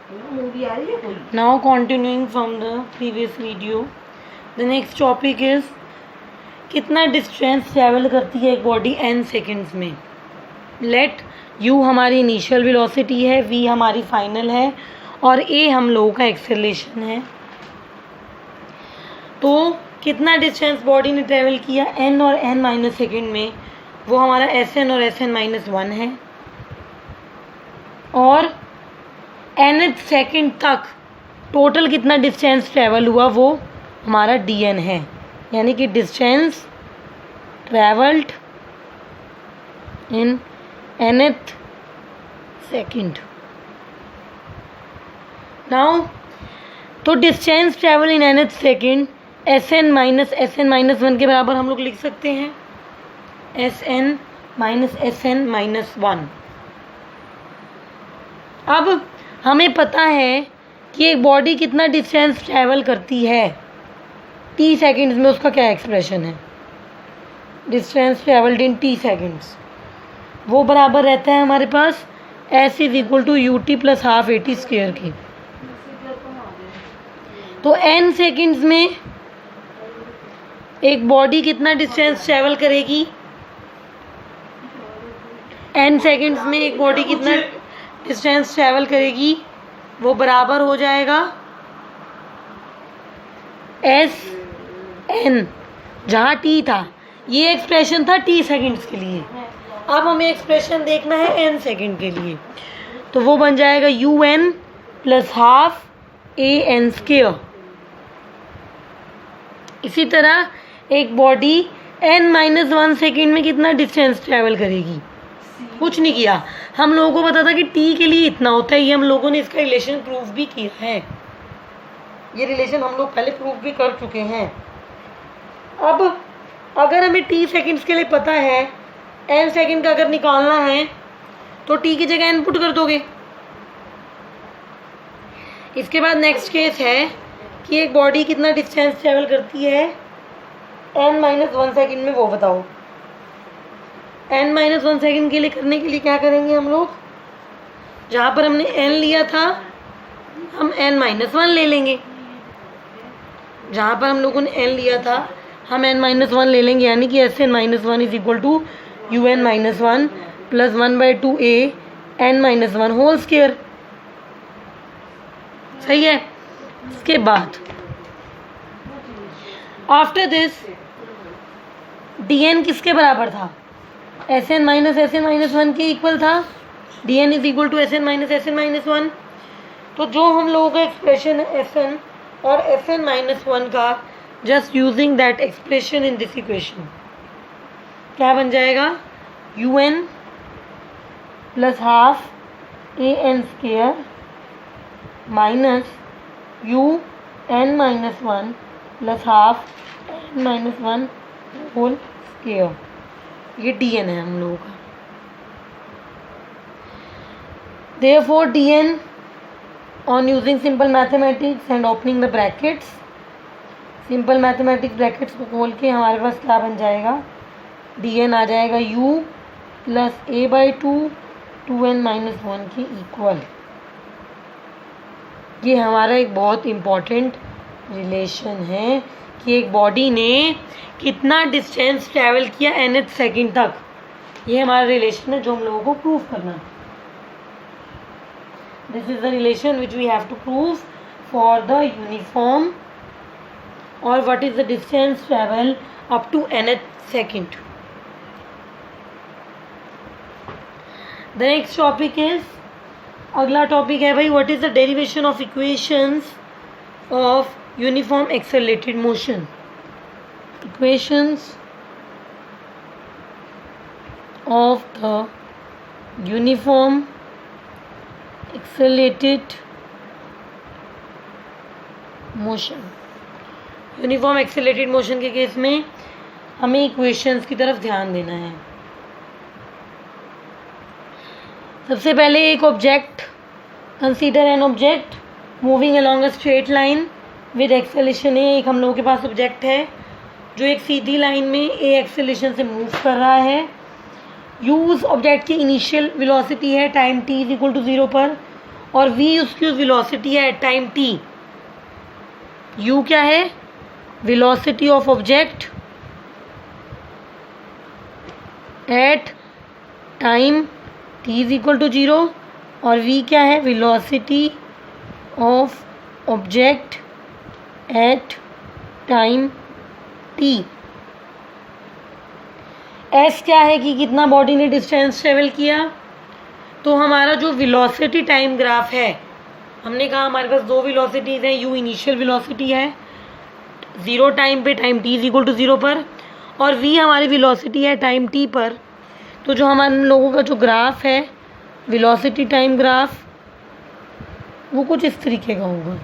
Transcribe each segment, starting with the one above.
Movie आ रही है कोई? Now continuing from the previous video, the next topic is कितना डिस्टेंस ट्रैवल करती है एक बॉडी n सेकेंड्स में. लेट u हमारी इनिशियल वेलोसिटी है, v हमारी फाइनल है और a हम लोगों का एक्सेलरेशन है. तो कितना डिस्टेंस बॉडी ने ट्रैवल किया n और n माइनस सेकेंड में, वो हमारा sn और sn माइनस 1 है. और nth सेकेंड तक टोटल कितना डिस्टेंस ट्रैवल हुआ वो हमारा dn है, यानी कि distance travelled in nth second. Now तो distance travel in nth second sn minus 1 के बराबर हम लोग लिख सकते हैं, sn माइनस sn माइनस 1. अब हमें पता है कि एक बॉडी कितना डिस्टेंस ट्रैवल करती है t सेकेंड्स में, उसका क्या एक्सप्रेशन है. Distance travelled in t seconds वो बराबर रहता है हमारे पास s is equal to ut plus half at square की. तो n सेकेंड्स में एक बॉडी कितना डिस्टेंस ट्रैवल करेगी, n सेकेंड्स में एक बॉडी कितना डिस्टेंस ट्रैवल करेगी, वो बराबर हो जाएगा एस एन. जहाँ टी था, ये एक्सप्रेशन था टी सेकेंड्स के लिए. अब हमें एक्सप्रेशन देखना है एन सेकेंड के लिए, तो वो बन जाएगा u n plus half a n square. इसी तरह एक बॉडी एन माइनस 1 सेकेंड में कितना डिस्टेंस ट्रैवल करेगी, कुछ नहीं किया. हम लोगों को पता था कि टी के लिए इतना होता है, ये हम लोगों ने इसका रिलेशन प्रूफ भी किया है. ये रिलेशन हम लोग पहले प्रूफ भी कर चुके हैं. अब अगर हमें टी सेकेंड्स के लिए पता है, एन सेकेंड का अगर निकालना है तो टी की जगह एन पुट कर दोगे. इसके बाद नेक्स्ट केस है कि एक बॉडी कितना डिस्टेंस ट्रैवल करती है एन माइनस 1 सेकेंड में, वो बताओ. n माइनस 1 सेकेंड के लिए करने के लिए क्या करेंगे हम लोग, जहाँ पर हमने n लिया था हम n माइनस 1 ले लेंगे. जहाँ पर हम लोगों ने n लिया था हम n माइनस 1 ले लेंगे, यानी कि s n minus 1 is equal to u n minus 1 plus 1/2 a n minus 1 whole square. सही है. इसके बाद आफ्टर दिस dn किसके बराबर था, Sn माइनस Sn माइनस 1 के इक्वल था. dn is equal to Sn minus Sn minus 1. तो जो हम लोगों का एक्सप्रेशन है Sn और Sn माइनस 1 का, just using that expression in this equation, क्या बन जाएगा, un plus half a n square minus u n minus 1 plus half n minus 1 whole square. ये dn है हम लोगों का. Therefore dn on using simple mathematics and opening the brackets, simple mathematics brackets को खोल के हमारे पास क्या बन जाएगा, dn आ जाएगा u plus a/2 2n minus 1 के इक्वल. ये हमारा एक बहुत इम्पॉर्टेंट रिलेशन है कि एक बॉडी ने कितना डिस्टेंस ट्रैवल किया nth सेकेंड तक. ये हमारा रिलेशन है जो हम लोगों को प्रूव करना है. This is the relation which we have to prove for the uniform और what is the distance travel up to nth second. The next topic is, अगला टॉपिक है भाई, what is the derivation of equations of uniform accelerated motion. Equations of the uniform accelerated motion. Uniform accelerated motion के case में हमें equations की तरफ ध्यान देना है. सबसे पहले एक object, consider an object moving along a straight line with acceleration a. एक हम लोगों के पास ऑब्जेक्ट है जो एक सीधी लाइन में ए एक्सेलरेशन से मूव कर रहा है. यूज ऑब्जेक्ट की इनिशियल वेलोसिटी है time t is equal to 0 पर, और v उसकी वेलोसिटी है एट टाइम t। u क्या है? Velocity of object at time t is equal to 0 और v क्या है? Velocity of object at time t। s क्या है कि कितना बॉडी ने डिस्टेंस ट्रेवल किया। तो हमारा जो वेलोसिटी टाइम ग्राफ है, हमने कहा हमारे पास दो वेलोसिटीज़ हैं, u इनिशियल वेलोसिटी है 0 टाइम पे, time t is equal to 0 पर, और v हमारी वेलोसिटी है टाइम t पर। तो जो हमारे लोगों का जो ग्राफ है वेलोसिटी टाइम ग्राफ, वो कुछ इस तरीके का होगा।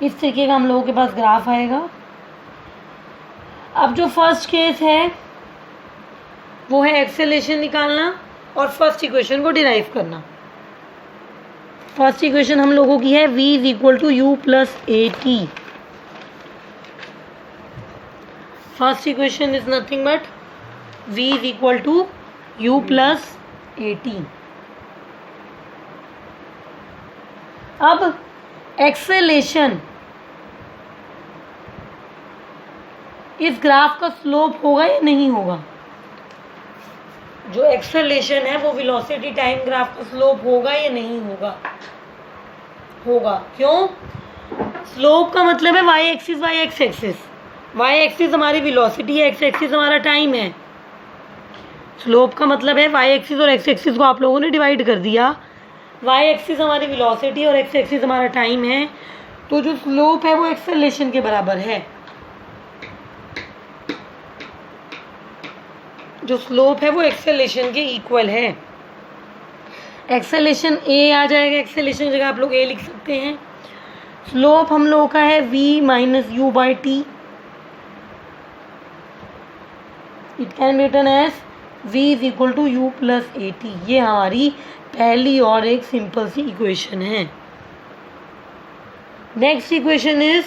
इस तरीके का हम लोगों के पास ग्राफ आएगा। अब जो फर्स्ट केस है वो है एक्सेलेरेशन निकालना और फर्स्ट इक्वेशन को डिराइव करना। फर्स्ट इक्वेशन हम लोगों की है v is equal to u plus a t. First equation is nothing but v is equal to u plus a t. अब एक्सेलेरेशन, इस ग्राफ का स्लोप होगा या नहीं होगा? जो एक्सेलेरेशन है वो वेलोसिटी टाइम ग्राफ का स्लोप होगा या नहीं होगा? होगा। क्यों? स्लोप का मतलब है y axis y x axis. Y axis हमारी वेलोसिटी है, एक्स एक्सिस हमारा टाइम है। स्लोप का मतलब है वाई एक्सिस और एक्स एक्सिस को आप लोगों ने डिवाइड कर दिया। वाई एक्सिस हमारी वेलोसिटी और एक्स एक्सिस हमारा टाइम है, तो जो स्लोप है वो एक्सेलेरेशन के बराबर है। जो स्लोप है वो एक्सेलेरेशन के इक्वल है। एक्सेलेरेशन a आ जाएगा, एक्सेलेरेशन की जगह आप लोग a लिख सकते हैं। स्लोप हम लोगों का है v minus u by t. It can be written as v is equal to u plus a t. ये हमारी पहली और एक सिंपल सी इक्वेशन है। Next equation is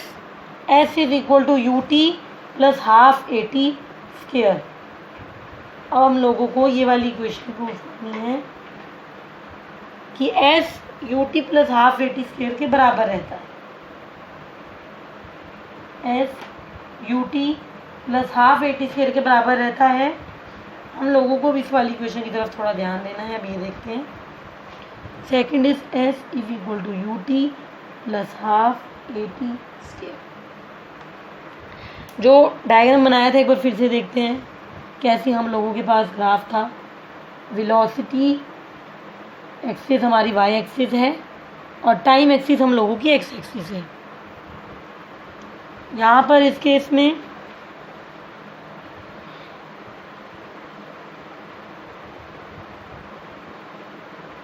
s is equal to u t plus half a t square. अब हम लोगों को ये वाली इक्वेशन प्रूव करनी है कि s you t plus half a t square के बराबर रहता है। s you t plus half a t square के बराबर रहता है। हम लोगों को भी इस वाली इक्वेशन की तरफ थोड़ा ध्यान देना है। अब ये देखते हैं। Second is s is equal to u t plus half a t square. जो डायग्राम बनाया था एक बार फिर से देखते हैं कैसी हम लोगों के पास ग्राफ था। वेलोसिटी एक्सिस हमारी वाई एक्सिस है और टाइम एक्सिस हम लोगों की एक्स एक्सिस है। यहाँ पर इस केस में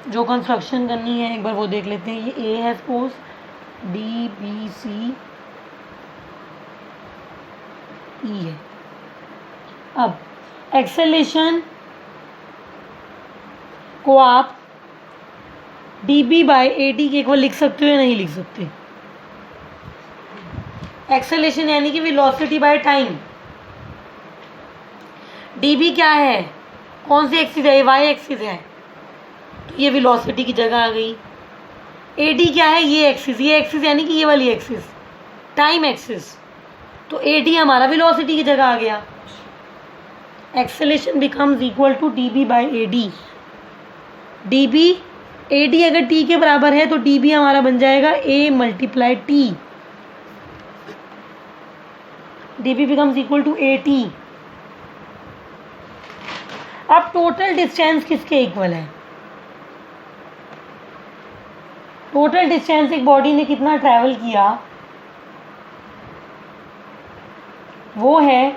जो कंस्ट्रक्शन करनी है एक बार वो देख लेते हैं। ये ए है suppose, D B C E है। अब एक्सेलेरेशन को आप D B by A T के इक्वल लिख सकते हो या नहीं लिख सकते? एक्सेलेरेशन यानी कि velocity by time. D B क्या है? कौन सी एक्सिस है? वाई एक्सिस है, तो ये वेलोसिटी की जगह आ गई। ए डी क्या है? ये एक्सिस यानी कि ये वाली एक्सिस टाइम एक्सिस, तो ए डी हमारा वेलोसिटी की जगह आ गया। Acceleration becomes equal to d B by a d. D v a d अगर टी के बराबर है तो डी बी हमारा बन जाएगा a multiply t. D v becomes equal to a t. अब टोटल डिस्टेंस किसके इक्वल है? टोटल डिस्टेंस एक बॉडी ने कितना ट्रैवल किया वो है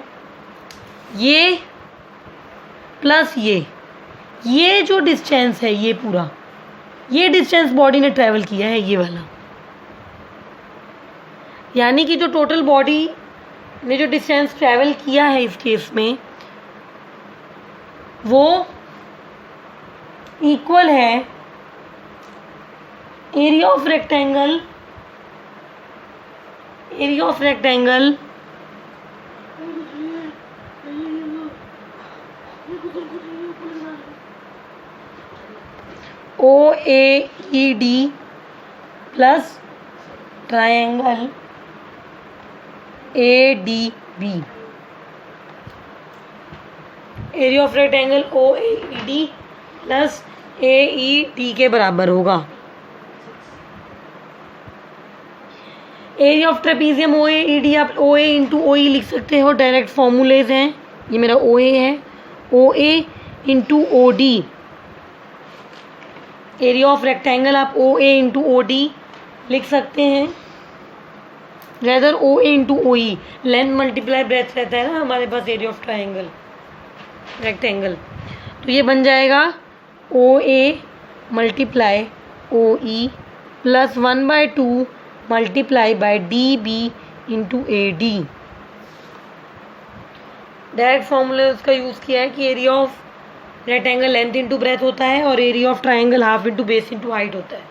ये प्लस ये जो डिस्टेंस है, ये पूरा ये डिस्टेंस बॉडी ने ट्रैवल किया है, ये वाला। यानी कि जो टोटल बॉडी ने जो डिस्टेंस ट्रैवल किया है इस केस में वो इक्वल है area of rectangle OAED plus triangle ADB। Area of rectangle OAED plus AED के बराबर होगा। एरिया ऑफ ट्रेपीजियम OAED आप OA इंटू OE लिख सकते हो, डायरेक्ट फॉर्मूलेज हैं। ये मेरा OA है, OA into OD। Area of rectangle आप OA इंटू OD लिख सकते हैं, rather OA into OE। Length multiply breath रहता है ना हमारे पास एरिया ऑफ ट्राइंगल रेक्टेंगल, तो ये बन जाएगा OA multiply OE plus 1/2 multiply by DB into AD। Direct formula उसका यूज़ किया है कि area of rectangle length into breadth होता है और area of triangle half into base into height होता है।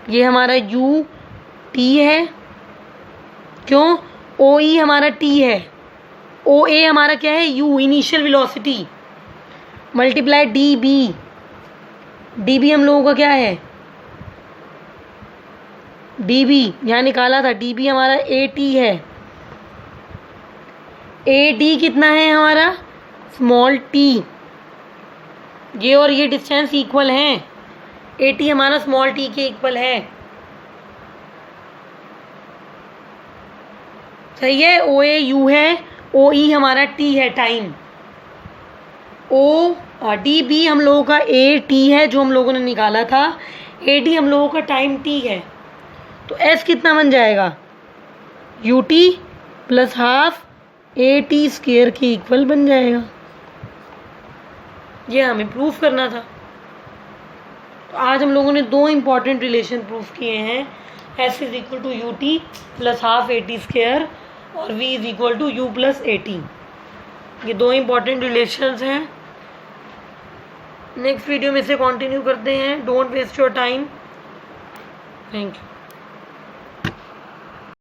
ये हमारा UT है, क्यों? OE हमारा T है, OA हमारा क्या है? U initial velocity multiply DB हम लोगों का क्या है? DB यहाँ निकाला था, DB हमारा AT है। AD कितना है हमारा? Small t। ये और ये डिस्टेंस इक्वल हैं, AT हमारा स्मॉल t के इक्वल है, सही है। OA U है, OE हमारा T है, टाइम। DB हम लोगों का AT है जो हम लोगों ने निकाला था, AD हम लोगों का टाइम T है। तो S कितना बन जाएगा? UT plus half AT square के इक्वल बन जाएगा। ये हमें प्रूफ करना था। तो आज हम लोगों ने दो इम्पॉर्टेंट रिलेशन प्रूफ किए हैं, S is equal to UT plus half AT square और V is equal to U plus AT। ये दो इम्पॉर्टेंट रिलेशंस हैं। नेक्स्ट वीडियो में से कंटिन्यू करते हैं। Don't waste your time. Thank you.